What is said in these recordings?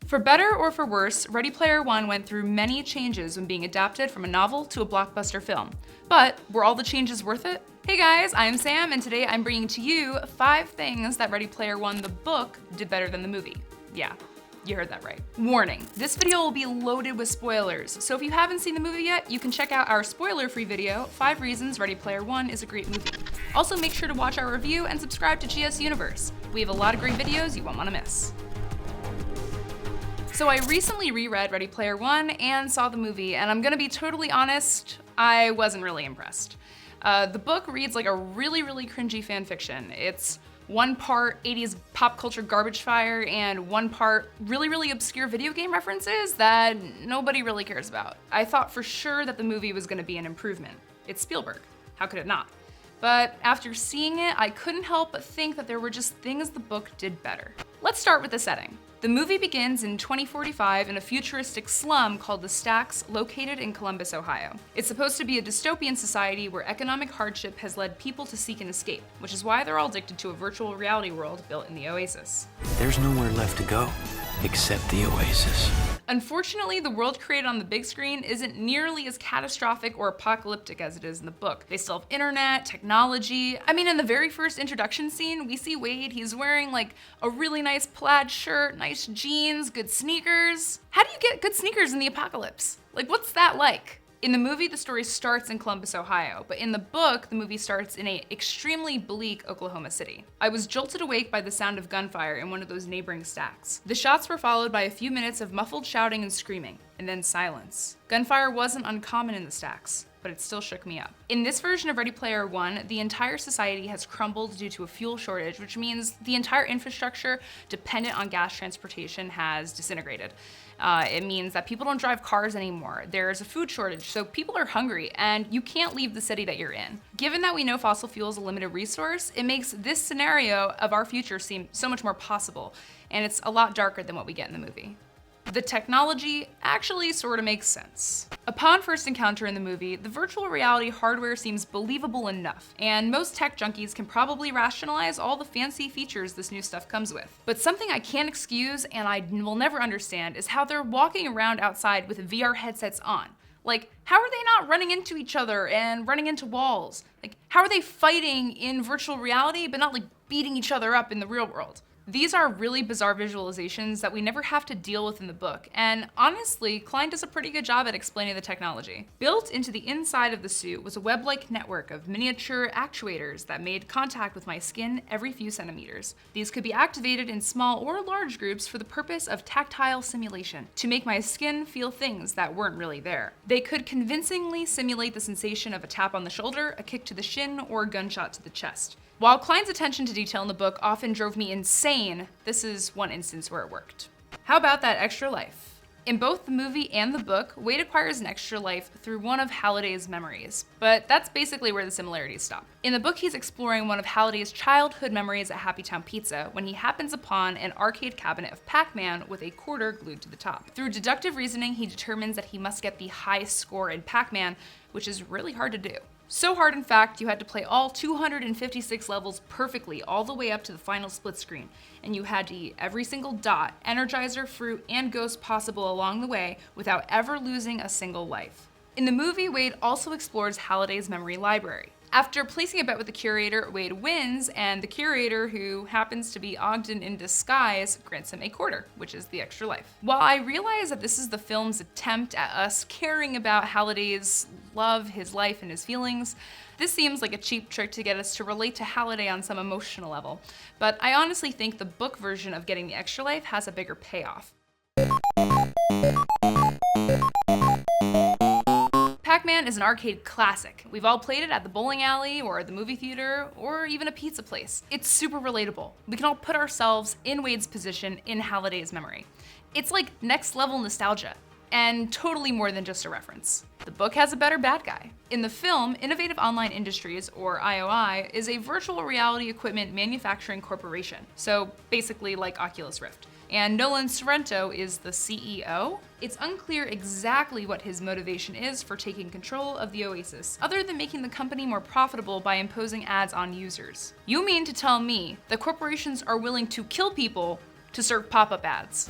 For better or for worse, Ready Player One went through many changes when being adapted from a novel to a blockbuster film. But were all the changes worth it? Hey guys, I'm Sam, and today I'm bringing to you 5 things that Ready Player One, the book, did better than the movie. Yeah, you heard that right. Warning, this video will be loaded with spoilers, so if you haven't seen the movie yet, you can check out our spoiler-free video, 5 Reasons Ready Player One is a Great Movie. Also, make sure to watch our review and subscribe to GS Universe. We have a lot of great videos you won't want to miss. So I recently reread Ready Player One and saw the movie, and I'm gonna be totally honest, I wasn't really impressed. The book reads like a really cringy fan fiction. It's one part 80s pop culture garbage fire and one part really obscure video game references that nobody really cares about. I thought for sure that the movie was gonna be an improvement. It's Spielberg, how could it not? But after seeing it, I couldn't help but think that there were just things the book did better. Let's start with the setting. The movie begins in 2045 in a futuristic slum called the Stacks, located in Columbus, Ohio. It's supposed to be a dystopian society where economic hardship has led people to seek an escape, which is why they're all addicted to a virtual reality world built in the Oasis. There's nowhere left to go except the Oasis. Unfortunately, the world created on the big screen isn't nearly as catastrophic or apocalyptic as it is in the book. They still have internet, technology. I mean, in the very first introduction scene, we see Wade, he's wearing like a really nice plaid shirt, nice jeans, good sneakers. How do you get good sneakers in the apocalypse? Like, what's that like? In the movie, the story starts in Columbus, Ohio, but in the book, the movie starts in an extremely bleak Oklahoma City. I was jolted awake by the sound of gunfire in one of those neighboring stacks. The shots were followed by a few minutes of muffled shouting and screaming, and then silence. Gunfire wasn't uncommon in the stacks, but it still shook me up. In this version of Ready Player One, the entire society has crumbled due to a fuel shortage, which means the entire infrastructure dependent on gas transportation has disintegrated. It means that people don't drive cars anymore. There's a food shortage, so people are hungry, and you can't leave the city that you're in. Given that we know fossil fuel is a limited resource, it makes this scenario of our future seem so much more possible, and it's a lot darker than what we get in the movie. The technology actually sort of makes sense. Upon first encounter in the movie, the virtual reality hardware seems believable enough, and most tech junkies can probably rationalize all the fancy features this new stuff comes with. But something I can't excuse and I will never understand is how they're walking around outside with VR headsets on. Like, how are they not running into each other and running into walls? Like, how are they fighting in virtual reality but not like beating each other up in the real world? These are really bizarre visualizations that we never have to deal with in the book, and honestly, Klein does a pretty good job at explaining the technology. Built into the inside of the suit was a web-like network of miniature actuators that made contact with my skin every few centimeters. These could be activated in small or large groups for the purpose of tactile simulation, to make my skin feel things that weren't really there. They could convincingly simulate the sensation of a tap on the shoulder, a kick to the shin, or a gunshot to the chest. While Klein's attention to detail in the book often drove me insane, this is one instance where it worked. How about that extra life? In both the movie and the book, Wade acquires an extra life through one of Halliday's memories, but that's basically where the similarities stop. In the book, he's exploring one of Halliday's childhood memories at Happy Town Pizza when he happens upon an arcade cabinet of Pac-Man with a quarter glued to the top. Through deductive reasoning, he determines that he must get the highest score in Pac-Man, which is really hard to do. So hard, in fact, you had to play all 256 levels perfectly all the way up to the final split screen, and you had to eat every single dot, energizer, fruit, and ghost possible along the way without ever losing a single life. In the movie, Wade also explores Halliday's memory library. After placing a bet with the curator, Wade wins, and the curator, who happens to be Ogden in disguise, grants him a quarter, which is the extra life. While I realize that this is the film's attempt at us caring about Halliday's love, his life, and his feelings, this seems like a cheap trick to get us to relate to Halliday on some emotional level. But I honestly think the book version of getting the extra life has a bigger payoff. Pac-Man is an arcade classic. We've all played it at the bowling alley or the movie theater or even a pizza place. It's super relatable. We can all put ourselves in Wade's position in Halliday's memory. It's like next level nostalgia, and totally more than just a reference. The book has a better bad guy. In the film, Innovative Online Industries, or IOI, is a virtual reality equipment manufacturing corporation, so basically like Oculus Rift. And Nolan Sorrento is the CEO. It's unclear exactly what his motivation is for taking control of the Oasis, other than making the company more profitable by imposing ads on users. You mean to tell me that corporations are willing to kill people to serve pop-up ads?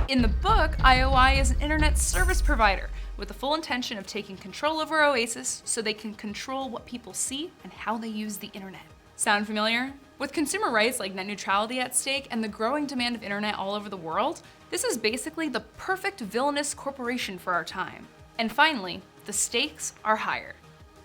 In the book, IOI is an internet service provider with the full intention of taking control over Oasis so they can control what people see and how they use the internet. Sound familiar? With consumer rights like net neutrality at stake and the growing demand of internet all over the world, this is basically the perfect villainous corporation for our time. And finally, the stakes are higher.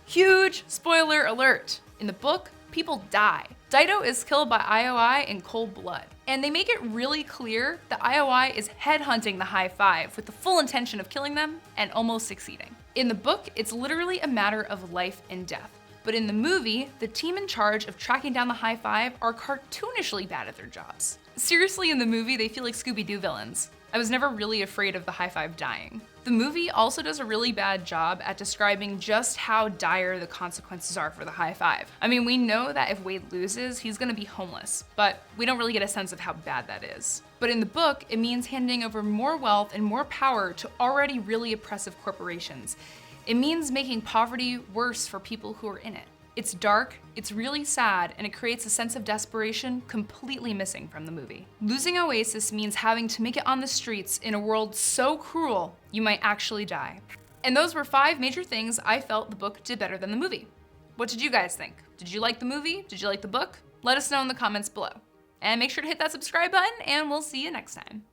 Huge spoiler alert! In the book, people die. Dido is killed by IOI in cold blood. And they make it really clear that IOI is headhunting the High Five with the full intention of killing them and almost succeeding. In the book, it's literally a matter of life and death. But in the movie, the team in charge of tracking down the High Five are cartoonishly bad at their jobs. Seriously, in the movie, they feel like Scooby-Doo villains. I was never really afraid of the High Five dying. The movie also does a really bad job at describing just how dire the consequences are for the High Five. I mean, we know that if Wade loses, he's gonna be homeless, but we don't really get a sense of how bad that is. But in the book, it means handing over more wealth and more power to already really oppressive corporations. It means making poverty worse for people who are in it. It's dark, it's really sad, and it creates a sense of desperation completely missing from the movie. Losing Oasis means having to make it on the streets in a world so cruel, you might actually die. And those were 5 major things I felt the book did better than the movie. What did you guys think? Did you like the movie? Did you like the book? Let us know in the comments below. And make sure to hit that subscribe button, and we'll see you next time.